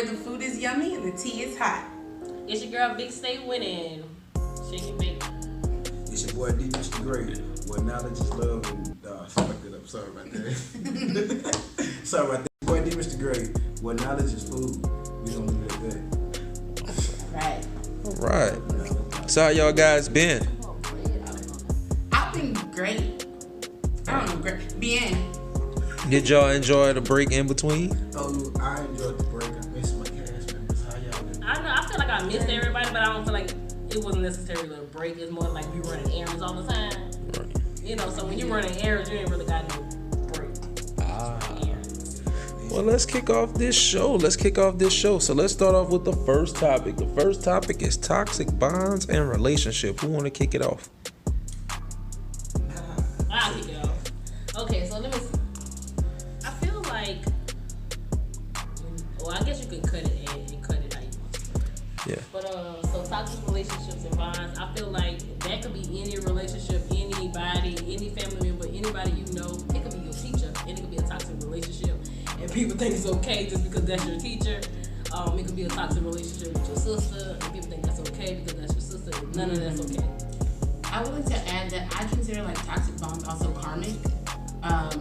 where the food is yummy and the tea is hot. It's your girl Big Stay Winning. Shake and bake. It's your boy D. Mr. Great. Well, knowledge is love and fucked it up. Sorry about that. Sorry about that. Boy D. Mr. Great. Well, knowledge is food. We gonna leave it at that. Right. All right. So how y'all guys been? I've been great. I don't know, great. Bien. Did y'all enjoy the break in between? Oh, I enjoyed the break. I missed my cast members. How y'all doing? I know. I feel like I missed everybody, but I don't feel like it wasn't necessarily a break. It's more like we running errands all the time. Right. You know, so when you're running errands, you ain't really got no break. Well, let's kick off this show. So let's start off with the first topic. The first topic is toxic bonds and relationship. Who want to kick it off? I'll kick it off. Okay, so let me see. I feel like, well, I guess you could cut it and cut it how you want to. Yeah. But so toxic relationships and bonds, I feel like that could be any relationship, anybody, any family member, anybody you know. It could be your teacher, and it could be a toxic relationship, and people think it's okay just because that's your teacher. It could be a toxic relationship with your sister, and people think that's okay because that's your sister. None of that's okay. I would like to add that I consider like toxic bonds also karmic.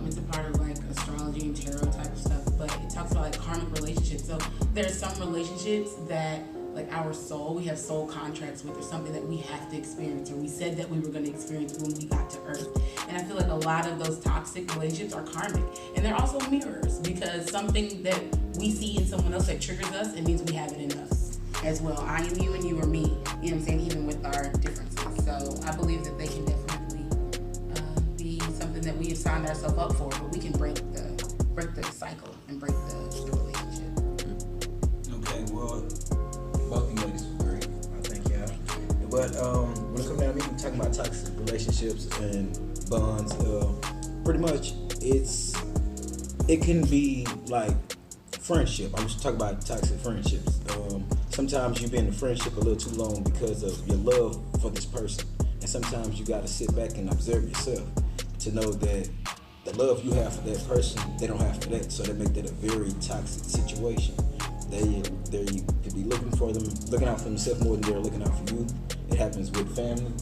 It's a part of like astrology and tarot type of stuff, but it talks about like karmic relationships. So there's some relationships that like our soul, we have soul contracts with, or something that we have to experience, or we said that we were going to experience when we got to Earth. And I feel like a lot of those toxic relationships are karmic, and they're also mirrors, because something that we see in someone else that triggers us, it means we have it in us as well. I am you and you are me. You know what I'm saying? Even with our differences. So I believe that they can definitely be something that we have signed ourselves up for, but we can break the cycle and break the relationship. Okay, well, both of you ladies were great. I thank y'all. But when it comes down to me talking about toxic relationships and bonds, pretty much it can be like friendship. I'm just talking about toxic friendships. Sometimes you be in a friendship a little too long because of your love for this person, and sometimes you got to sit back and observe yourself to know that the love you have for that person, they don't have for that, so they make that a very toxic situation. They could be looking out for themselves more than they're looking out for you. It happens with family.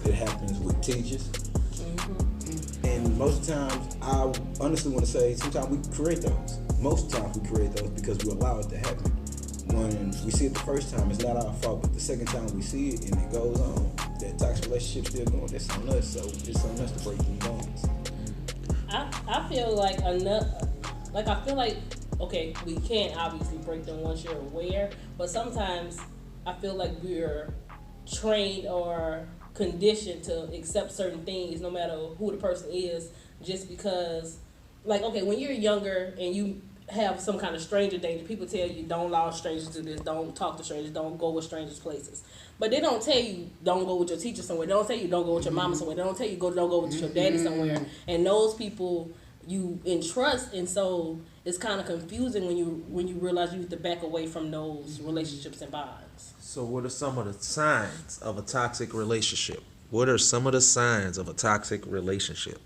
It happens with teachers. Mm-hmm. And most times, I honestly want to say, sometimes we create those. Most times we create those because we allow it to happen. When we see it the first time, it's not our fault, but the second time we see it and it goes on, that toxic relationship still going, that's on us, so it's on us to break them bonds. I feel like okay, we can't obviously break them once you're aware, but sometimes I feel like we're trained or conditioned to accept certain things no matter who the person is, just because, like, okay, when you're younger and you have some kind of stranger danger, people tell you don't allow strangers to do this, don't talk to strangers, don't go with strangers places. But they don't tell you don't go with your teacher somewhere. They don't tell you don't go with your mama somewhere. They don't tell you don't go with your daddy somewhere. And those people you entrust, and so it's kind of confusing when you realize you have to back away from those relationships and bonds. So what are some of the signs of a toxic relationship? What are some of the signs of a toxic relationship?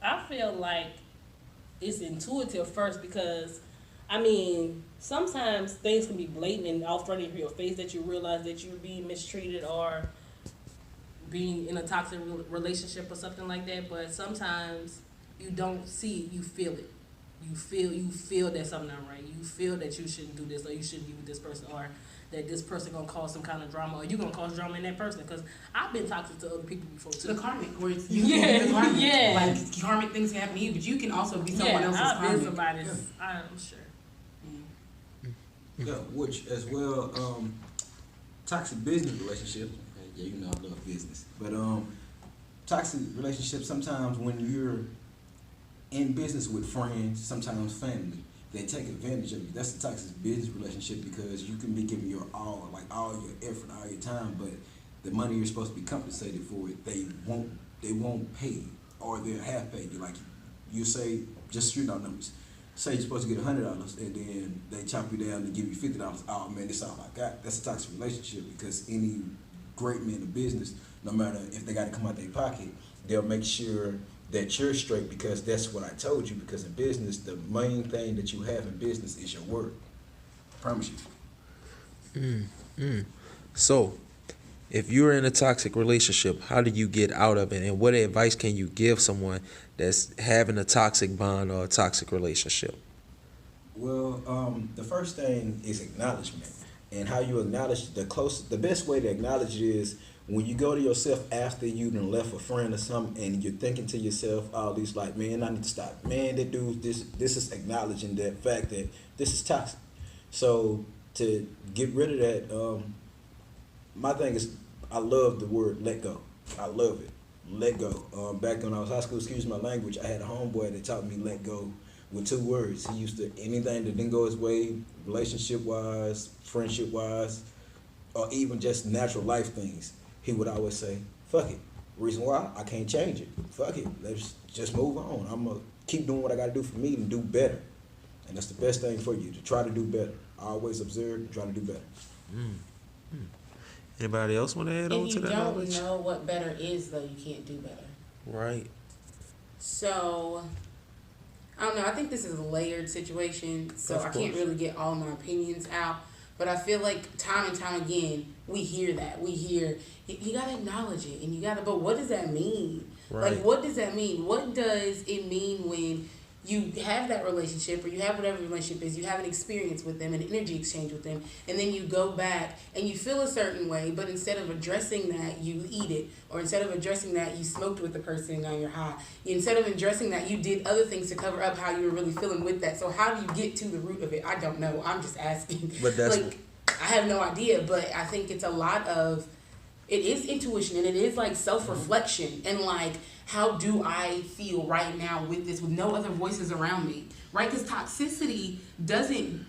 I feel like it's intuitive first, because I mean, sometimes things can be blatant and out front of your face that you realize that you're being mistreated or being in a toxic relationship or something like that. But sometimes you don't see it, you feel it. You feel that something not right. You feel that you shouldn't do this, or you shouldn't be with this person, or that this person gonna cause some kind of drama, or you gonna cause drama in that person. Because I've been toxic to other people before too. The karmic, where it's you. Yeah, the karmic. Yeah. Like karmic things can happen to you, but you can also be someone else's karmic. I've been somebody's. I'm sure. Yeah, which as well, toxic business relationships. Yeah, you know I love business, but toxic relationships sometimes when you're in business with friends, sometimes family, they take advantage of you. That's a toxic business relationship, because you can be giving your all, like all your effort, all your time, but the money you're supposed to be compensated for it, they won't pay you, or they'll half pay you. Like you say, just street out numbers. Say you're supposed to get $100, and then they chop you down and give you $50. Oh man, that's all I got. That's a toxic relationship, because any great man of business, no matter if they got to come out their pocket, they'll make sure that you're straight, because that's what I told you. Because in business, the main thing that you have in business is your word. Promise you. So, if you're in a toxic relationship, how do you get out of it? And what advice can you give someone that's having a toxic bond or a toxic relationship? Well, the first thing is acknowledgement. And how you acknowledge the best way to acknowledge it is when you go to yourself after you done left a friend or something and you're thinking to yourself all these like, man, I need to stop. Man, that dude, this is acknowledging that fact that this is toxic. So to get rid of that, my thing is I love the word let go. I love it. Let go. Back when I was high school, excuse my language, I had a homeboy that taught me let go with 2 words. He used to, anything that didn't go his way, relationship wise, friendship wise, or even just natural life things, he would always say, fuck it. Reason why? I can't change it. Fuck it. Let's just move on. I'm going to keep doing what I got to do for me and do better. And that's the best thing for you, to try to do better. Always observe and try to do better. Anybody else want to add on to that knowledge? If you don't know what better is, though, you can't do better. Right. So, I don't know. I think this is a layered situation, so I can't really get all my opinions out. But I feel like time and time again, we hear that. We hear, you got to acknowledge it. And you got to, but what does that mean? Right. Like, what does that mean? What does it mean when you have that relationship, or you have whatever relationship is, you have an experience with them, an energy exchange with them, and then you go back and you feel a certain way, but instead of addressing that, you eat it, or instead of addressing that, you smoked with the person and now you're high. Instead of addressing that, you did other things to cover up how you were really feeling with that. So how do you get to the root of it? I don't know. I'm just asking. But that's like, I have no idea, but I think it's a lot of, it is intuition, and it is like self-reflection, and like, how do I feel right now with this, with no other voices around me, right? Because toxicity doesn't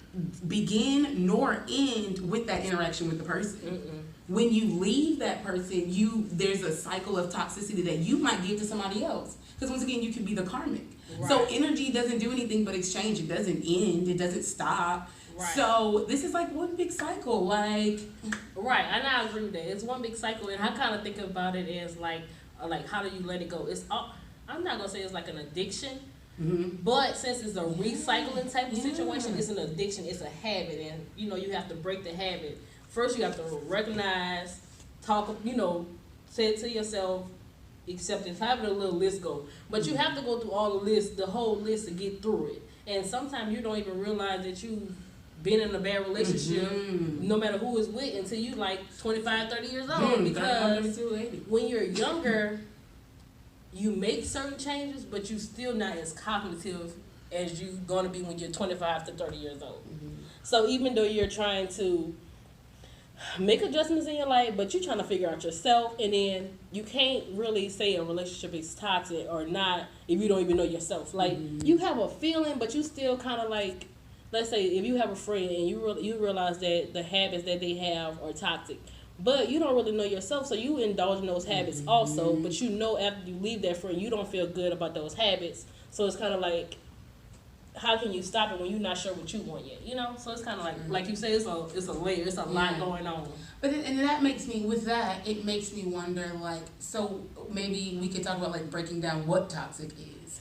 begin nor end with that interaction with the person. When you leave that person, there's a cycle of toxicity that you might give to somebody else. Because once again, you can be the karmic. Right. So energy doesn't do anything but exchange. It doesn't end. It doesn't stop. Right. So this is like one big cycle, like. Right, and I agree with that. It's one big cycle, and I kind of think about it as like how do you let it go? It's I'm not gonna say it's like an addiction, but since it's a recycling type of situation, it's an addiction. It's a habit, and you have to break the habit. First, you have to recognize, talk, say it to yourself, acceptance, have a little list go. But you have to go through all the whole list to get through it. And sometimes you don't even realize that you've been in a bad relationship, no matter who it's with, until you like 25, 30 years old. Because when you're younger, you make certain changes, but you're still not as cognitive as you're going to be when you're 25 to 30 years old. So even though you're trying to make adjustments in your life, but you're trying to figure out yourself, and then you can't really say a relationship is toxic or not if you don't even know yourself. Like, you have a feeling, but you still kind of like, let's say if you have a friend and you realize that the habits that they have are toxic, but you don't really know yourself, so you indulge in those habits also, but after you leave that friend, you don't feel good about those habits. So it's kind of like, how can you stop it when you're not sure what you want yet? So it's kind of like you say, it's a layer, it's a lot going on. But and that makes me, with that, it makes me wonder, like, so maybe we could talk about like breaking down what toxic is.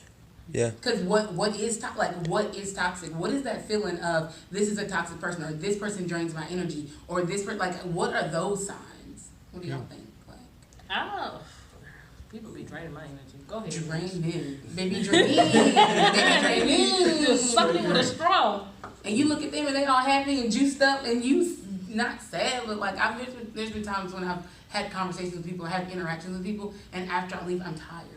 Yeah. Because what is toxic? What is that feeling of this is a toxic person, or this person drains my energy, or this person, like, what are those signs? What do y'all think? Like, people be draining my energy. Go ahead. Draining. Baby draining. Baby draining. Just sucking with a straw. And you look at them and they all happy and juiced up, and you not sad, but like there's been times when I've had conversations with people, had interactions with people, and after I leave, I'm tired.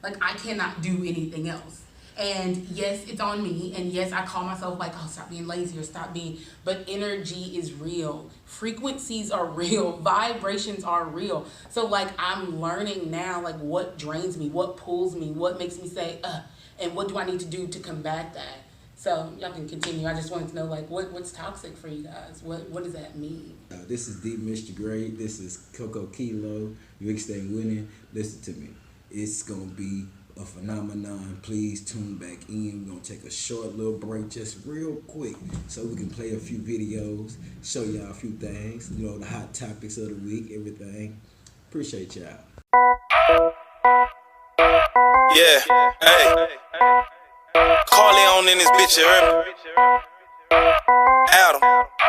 Like, I cannot do anything else. And yes, it's on me. And yes, I call myself like, oh, stop being lazy or stop being, but energy is real. Frequencies are real. Vibrations are real. So like, I'm learning now, like, what drains me, what pulls me, what makes me say, and what do I need to do to combat that? So y'all can continue. I just wanted to know, like, what's toxic for you guys? What does that mean? This is Deep Mr. Great. This is Coco Kilo. You stay winning. Listen to me. It's going to be a phenomenon. Please tune back in. We're going to take a short little break, just real quick, so we can play a few videos, show y'all a few things, the hot topics of the week, everything. Appreciate y'all. Yeah, hey. Carly on in this bitch, you heard me? Adam.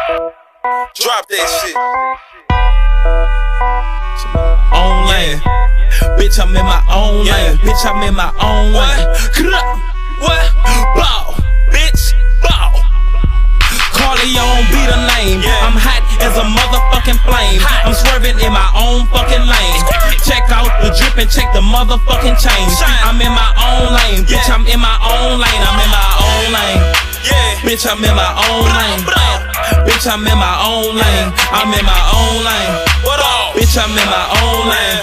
Drop that shit. Own lane. Bitch, I'm in my own lane. Bitch, I'm in my own lane. What? Bow. Bitch, bow. Corleone be the name. I'm hot as a motherfucking flame. I'm swerving in my own fucking lane. Check out the drip and check the motherfucking chain. I'm in my own lane. Bitch, I'm in my own lane. I'm in my own lane. Bitch, I'm in my own lane. Bitch, I'm in my own lane. I'm in my own lane. What up? Bitch, I'm in my own lane.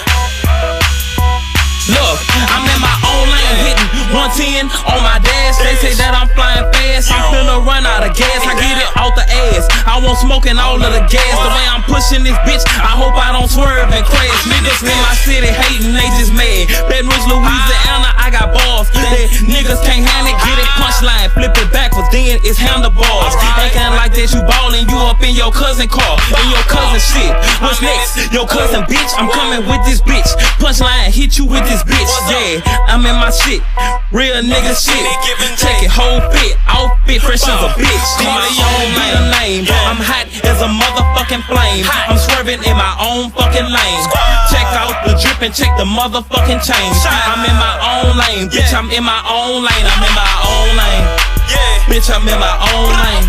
Look, I'm in my own lane, hitting 110 on my dash. They say that I'm flying fast, I'm finna run out of gas. I get it out the ass, I want smoking all of the gas. The way I'm pushing this bitch, I hope I don't swerve and crash. Niggas in my city hating, they just mad. Baton Rouge, Louisiana, I got balls. They niggas can't handle it, get it punchline, flip it backwards, then it's handlebars. Acting like that you ballin', you up in your cousin car, in your cousin shit. What's next? Your cousin bitch, I'm coming with this bitch. Punchline, hit you with this bitch, yeah, I'm in my shit, real nigga shit. Check it, whole fit, outfit, fresh as a bitch. Corleone be the name. I'm hot as a motherfucking flame. I'm swerving in my own fucking lane. Check out the drip and check the motherfucking chain. I'm in my own lane, bitch. I'm in my own lane. I'm in my own lane. Bitch, I'm in my own lane.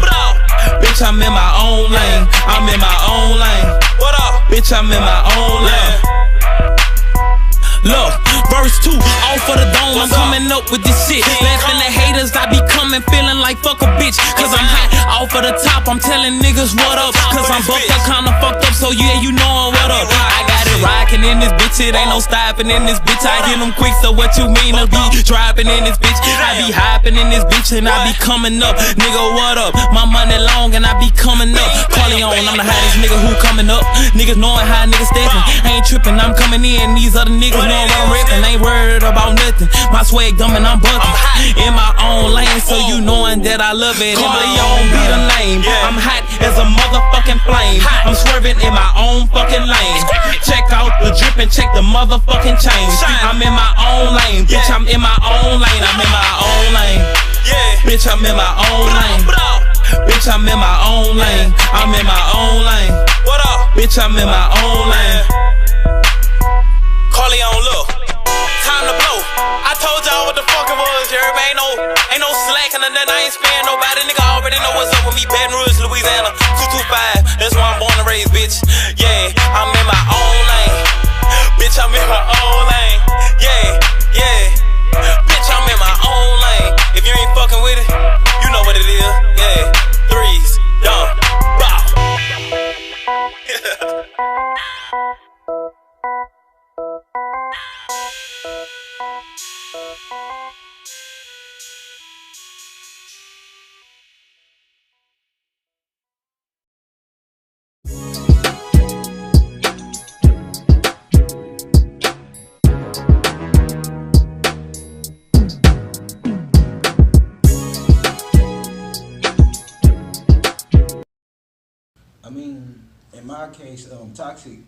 Bitch, I'm in my own lane. I'm in my own lane. What up? Bitch, I'm in my own lane. Look, verse 2, all for the dome, I'm coming up with this shit. Laughing at haters, I be coming feeling like fuck a bitch. Cause I'm hot, all for the top, I'm telling niggas what up. Cause I'm bucked up, kinda fucked up, so yeah, you know what up. I got it rockin' in this bitch, it ain't no stopping in this bitch. I hit them quick, so what you mean to be dropping in this bitch? I be hopping in this bitch and I be coming up. Nigga, what up? My money long and I be coming up. Corleone, I'm the hottest nigga who coming up. Niggas knowing how niggas steppin'. Ain't trippin', I'm coming in, these other niggas know what I'm rippin'. Ain't worried about nothing. My swag dumb and I'm buckin'. In my own lane, so you knowin' that I love it. Corleone be the name. I'm hot as a motherfucking flame. I'm swerving in my own fucking lane. Check out the drip and check the motherfucking chain. I'm in my own lane. Bitch, I'm in my own lane. I'm in my own lane. Bitch, I'm in my own lane. Bitch, I'm in my own lane. I'm in my own lane. What up? Bitch, I'm in my own lane. Corleone, look. Time to blow. I told y'all what the fuck it was, Jeremy. Ain't no slacking or nothing. I ain't sparing nobody. Nigga already know what's up with me. Baton Rouge, Louisiana, 225. That's where I'm born and raised, bitch. Yeah, I'm in my own lane. Bitch, I'm in my own lane. Yeah. Bitch, I'm in my own lane. If you ain't fucking with it, you know what it is. Yeah. Threes, dumb, bow. I mean, in my case, toxic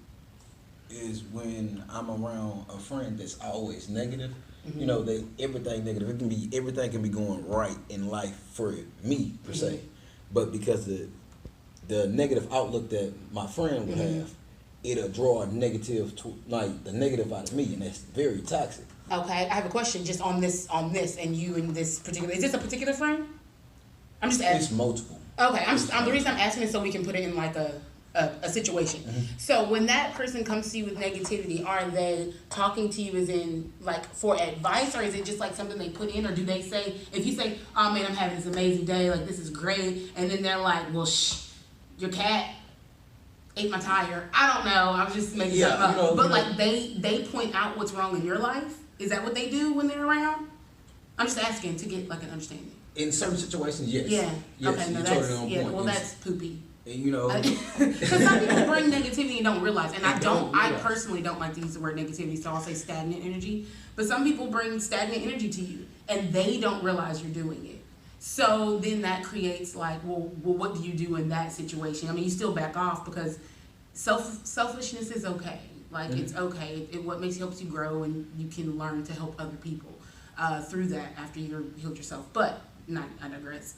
is when I'm around a friend that's always negative. You know, everything negative. Everything can be going right in life for me per se, but because the negative outlook that my friend would have, it'll draw a negative like the negative out of me, and that's very toxic. Okay, I have a question just on this, and you in this particular. Is this a particular friend? I'm just asking. It's multiple. Okay, the reason I'm asking is so we can put it in like a situation. So when that person comes to you with negativity, are they talking to you as in like for advice, or is it just like something they put in, or do they say, if you say, oh man, I'm having this amazing day, like this is great, and then they're like, well your cat ate my tire. I don't know, I was just making something up. But like they point out what's wrong in your life. Is that what they do when they're around? I'm just asking to get like an understanding. In certain situations, yes. Yeah. Yes, okay. No, you're that's totally on point. well, that's poopy. And you know, because some people bring negativity and don't realize, and I personally don't like to use the word negativity, so I'll say stagnant energy. But some people bring stagnant energy to you, and they don't realize you're doing it. So then that creates like, well, what do you do in that situation? I mean, you still back off because selfishness is okay. Like it's okay. It what helps you grow, and you can learn to help other people through that after you're healed yourself. But I digress.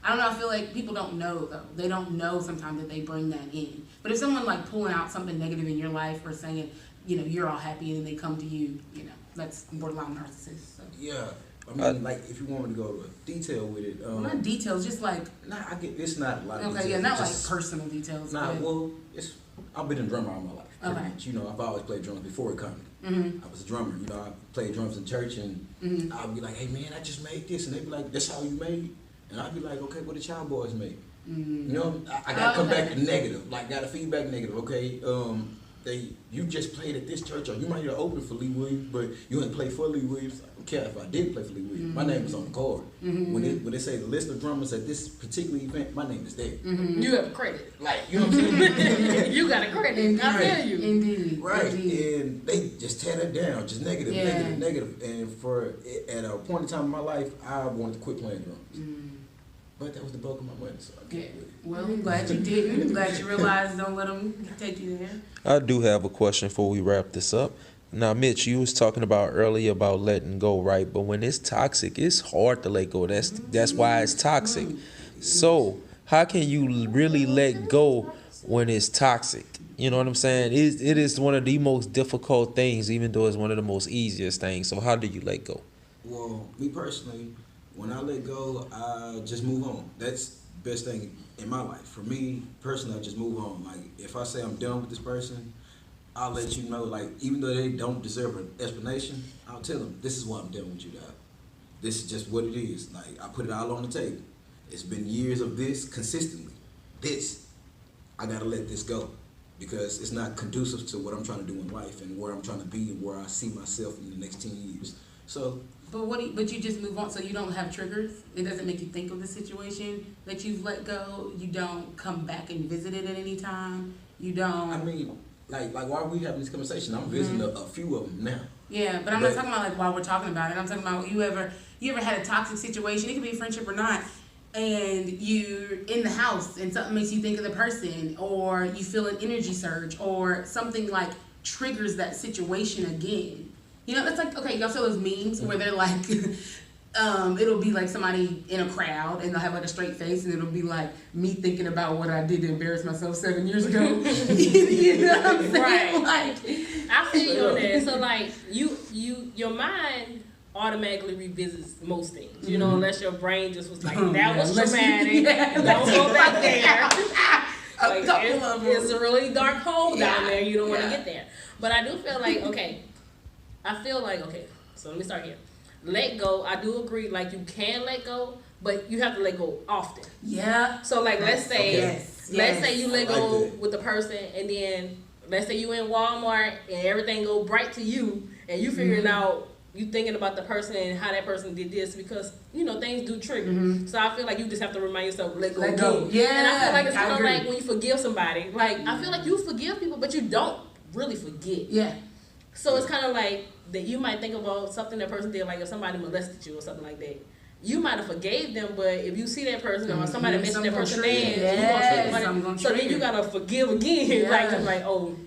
I don't know. I feel like people don't know though. They don't know sometimes that they bring that in. But if someone like pulling out something negative in your life or saying, you know, you're all happy and then they come to you, you know, that's borderline narcissist. So. Yeah. I mean, like, if you want me to go to detail with it. Not details, just like. Nah, I get it's not a lot of okay, details. yeah, not just, like personal details. Nah, but. well, I've been a drummer all my life. Pretty Okay. much. You know, I've always played drums before comedy. Mm-hmm. I was a drummer. You know, I played drums in church, and I'd be like, "Hey, man, I just made this," and they'd be like, "That's how you made it?" And I'd be like, "Okay, what the Child Boys made?" You know, I gotta come back to negative. Like, gotta feedback negative. Okay, you just played at this church, or you might have opened for Lee Williams, but you didn't play for Lee Williams. I don't care if I didn't play for Lee Williams. My name was on the card. When they say the list of drummers at this particular event, my name is there. You have credit. Like, you know what I'm saying? You got a credit. I feel you. Indeed. Right, Indeed. and they just tear that down, just negative, negative. And at a point in time in my life, I wanted to quit playing drums. But that was the bulk of my money, so I can't with it. Well, I'm glad you didn't. I'm glad you realized don't let them take you there. I do have a question before we wrap this up. Now, Mitch, you was talking about earlier about letting go, right? But when it's toxic, it's hard to let go. That's why it's toxic. So, how can you really let go when it's toxic? You know what I'm saying? It is one of the most difficult things, even though it's one of the most easiest things. So, how do you let go? Well, me personally, when I let go, I just move on. That's the best thing in my life. For me, personally, I just move on. Like, if I say I'm done with this person, I'll let you know, like, even though they don't deserve an explanation, I'll tell them, this is why I'm done with you, dog. This is just what it is. Like, I put it all on the table. It's been years of this consistently. I gotta let this go. Because it's not conducive to what I'm trying to do in life and where I'm trying to be and where I see myself in the next 10 years. So... But you just move on, so you don't have triggers? It doesn't make you think of the situation that you've let go? You don't come back and visit it at any time? You don't... I mean, like why are we having this conversation? I'm visiting a few of them now. Yeah, but I'm not talking about like while we're talking about it. I'm talking about you ever had a toxic situation, it could be a friendship or not, and you're in the house and something makes you think of the person, or you feel an energy surge, or something like triggers that situation again. You know, it's like, okay, y'all saw those memes where they're like, it'll be like somebody in a crowd and they'll have like a straight face and it'll be like me thinking about what I did to embarrass myself 7 years ago. You know what I'm saying? Right. Like, I feel you on that. So like your mind automatically revisits most things. You know, unless your brain just was like, that was traumatic. Don't go back there. Like, it's a really dark hole down there. You don't want to get there. But I do feel like, okay, so let me start here. Let go, I do agree, like you can let go, but you have to let go often. Yeah. So like let's say let's say you let go like with the person, and then let's say you in Walmart and everything go bright to you and you figuring out, you thinking about the person and how that person did this, because you know things do trigger. So I feel like you just have to remind yourself, let go. Yeah. And I feel like it's kind of like when you forgive somebody, like I feel like you forgive people but you don't really forget. Yeah. So it's kind of like that you might think about something that person did, like if somebody molested you or something like that. You might have forgave them, but if you see that person or somebody mentioned that person's name, so then you gotta forgive again. Like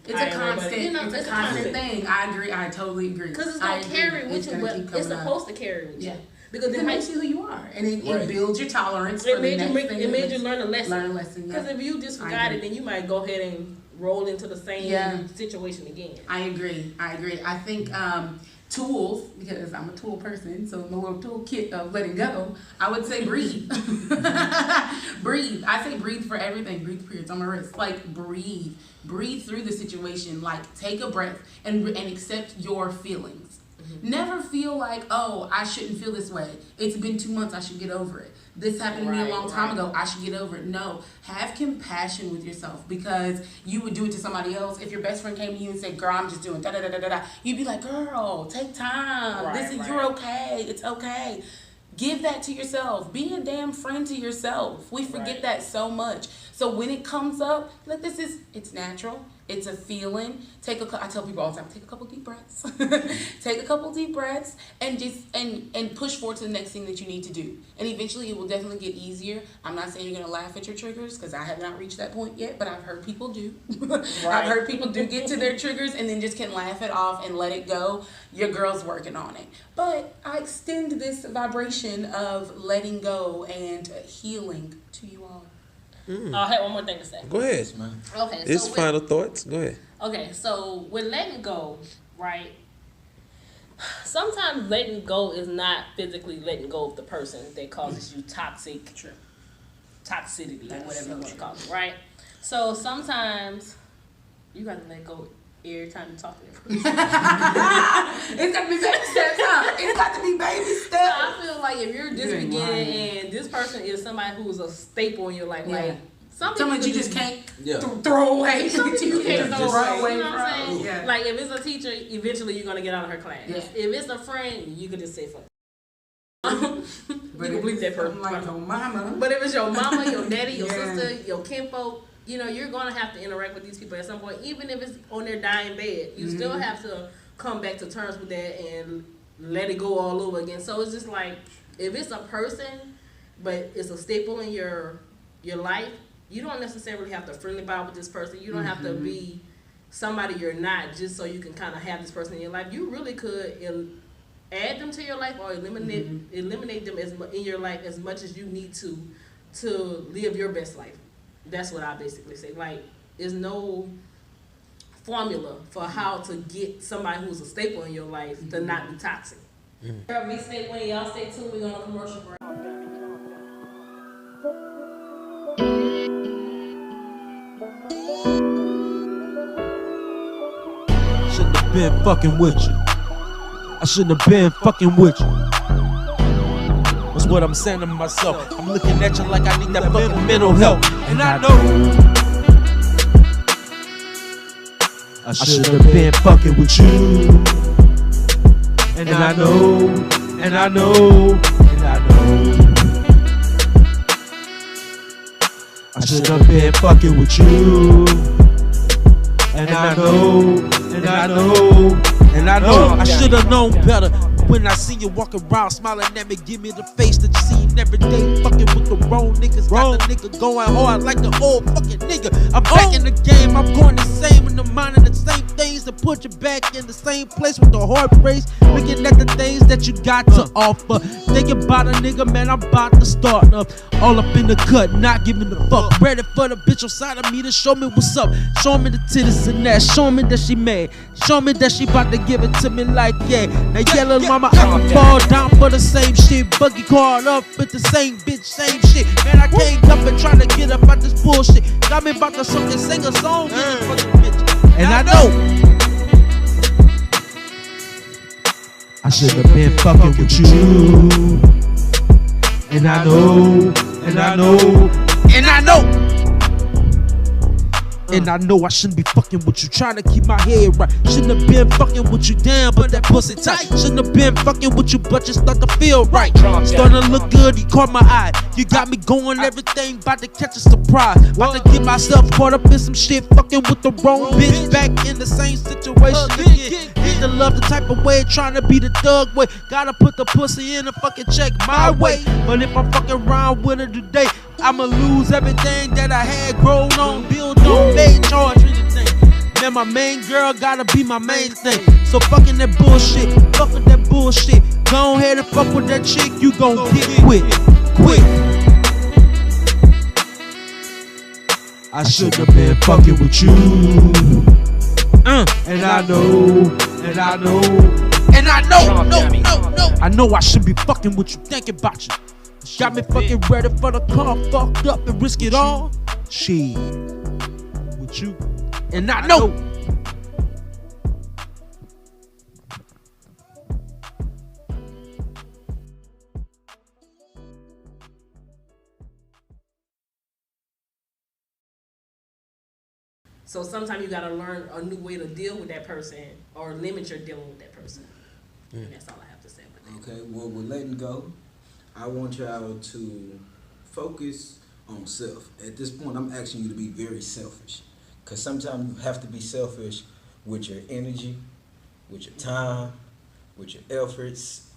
it's a constant. You know, it's a constant thing. I agree. I totally agree. Because it's gonna carry with you, but it's supposed to carry with you. Yeah. Because it makes you who you are, and it builds your tolerance. It made you learn a lesson. Learn a lesson. Because if you just forgot it, then you might go ahead and roll into the same situation again. I agree. I think tools, because I'm a tool person, so my little toolkit of letting go, I would say breathe. Breathe. I say breathe for everything. Breathe periods on my wrist. Like breathe. Breathe through the situation. Like take a breath and accept your feelings. Never feel like, oh, I shouldn't feel this way. It's been 2 months, I should get over it. This happened to me a long time ago, I should get over it. No, have compassion with yourself, because you would do it to somebody else. If your best friend came to you and said, girl, I'm just doing da-da-da-da-da, you'd be like, girl, take time. You're okay. It's okay. Give that to yourself. Be a damn friend to yourself. We forget that so much. So when it comes up, it's natural. It's a feeling. I tell people all the time, take a couple deep breaths. Take a couple deep breaths and just and push forward to the next thing that you need to do. And eventually it will definitely get easier. I'm not saying you're gonna laugh at your triggers because I have not reached that point yet, but I've heard people do. I've heard people do get to their triggers and then just can laugh it off and let it go. Your girl's working on it. But I extend this vibration of letting go and healing to you all. I have one more thing to say. Go ahead. Okay, It's final thoughts. Go ahead. Okay, so with letting go, right? Sometimes letting go is not physically letting go of the person that causes you toxicity, or whatever you want to call it, right? So sometimes you got to let go every time you talk to that person. It's got to be baby steps, huh? It's got to be baby steps. I feel like if you're just beginning and this person is somebody who's a staple in your life, like something you just can't throw away. Something you can't throw away. You know what I'm saying? Yeah. Like if it's a teacher, eventually you're gonna get out of her class. Yeah. If it's a friend, you could just say fuck. You can believe that person. Like your mama. But if it's your mama, your daddy, your sister, your kinfolk, you know, you're gonna have to interact with these people at some point, even if it's on their dying bed. You still have to come back to terms with that and let it go all over again. So it's just like if it's a person, but it's a staple in your life, you don't necessarily have to friendly bond with this person. You don't have to be somebody you're not just so you can kind of have this person in your life. You really could add them to your life or eliminate them in your life as much as you need to live your best life. That's what I basically say. Like, there's no formula for how to get somebody who's a staple in your life to not be toxic. Girl, me stay when y'all stay tuned. We're going to commercial break. Shouldn't have been fucking with you. I shouldn't have been fucking with you. That's what I'm saying to myself. I'm looking at you like I need that fucking mental help. And I know I should have been fucking with you. And I know, and I know, and I know I should have been fucking with you. And I know, and I know, and I know I should have known better. When I see you walking around smiling at me, give me the face that you see every day. Fucking with the wrong niggas, got the nigga going hard like the old fucking nigga. I'm back in the game, I'm going the same in the mind and the same things to put you back in the same place with the heart brace. Looking at the things that you got to offer. Thinking about a nigga, man, I'm about to start up. All up in the cut, not giving a fuck. Ready for the bitch inside of me to show me what's up. Show me the titties and that. Show me that she mad. Show me that she about to give it to me like yeah. Now yellow mama, I can fall down for the same shit. Buggy caught up with the same bitch, same shit. Man, I can't help it trying to get up out this bullshit. Got me about to sing a song for the bitch. And I know I should have been fucking with you. And I know, and I know, and I know. And I know I shouldn't be fucking with you, trying to keep my head right. Shouldn't have been fucking with you down, but that pussy tight. Shouldn't have been fucking with you, but you start to feel right. Starting to look good, you caught my eye. You got me going, everything, about to catch a surprise. About to get myself caught up in some shit, fucking with the wrong bitch. Back in the same situation again. Need to love the type of way, trying to be the thug way. Gotta put the pussy in and fucking check my way. But if I'm fucking around with her today, I'ma lose everything that I had grown on, build on, made charge, anything. Man, my main girl gotta be my main thing. So fucking that bullshit, fucking that bullshit. Go ahead and fuck with that chick, you gon' get quit, quick. I shouldn't have been fucking with you. And I know, and I know, and I know, no. I know I shouldn't be fucking with you, thinking about you. Got me fucking ready for the car, fucked up and risk it all. Shit, with you, and I know. So sometimes you gotta learn a new way to deal with that person or limit your dealing with that person. And that's all I have to say about that. Okay, well, with letting go, I want y'all to focus on self. At this point, I'm asking you to be very selfish. Because sometimes you have to be selfish with your energy, with your time, with your efforts,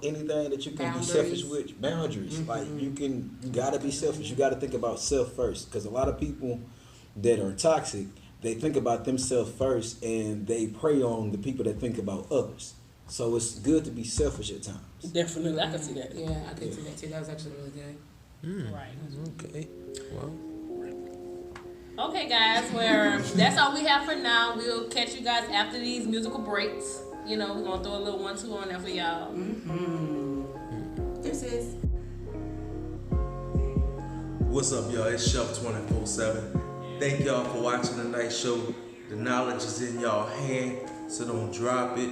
anything that you can be selfish with. Boundaries. Like you gotta be selfish. You gotta think about self first. Because a lot of people that are toxic, they think about themselves first and they prey on the people that think about others. So it's good to be selfish at times. Definitely, I can see that. Yeah, I could see that too. That was actually really good. Right. Okay. Well. Okay, guys. Well, that's all we have for now. We'll catch you guys after these musical breaks. You know, we're gonna throw a little 1-2 on there for y'all. This is. What's up, y'all? It's Chef 24/7. Thank y'all for watching tonight's show. The knowledge is in y'all hand, so don't drop it.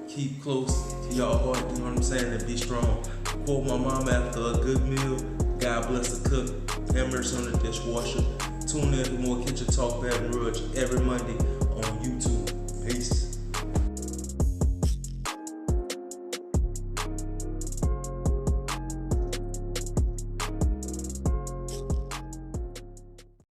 Keep close to y'all heart, you know what I'm saying, and be strong. Quote my mom after a good meal. God bless the cook. Have mercy on the dishwasher. Tune in for more Kitchen Talk Baton Rouge every Monday on YouTube.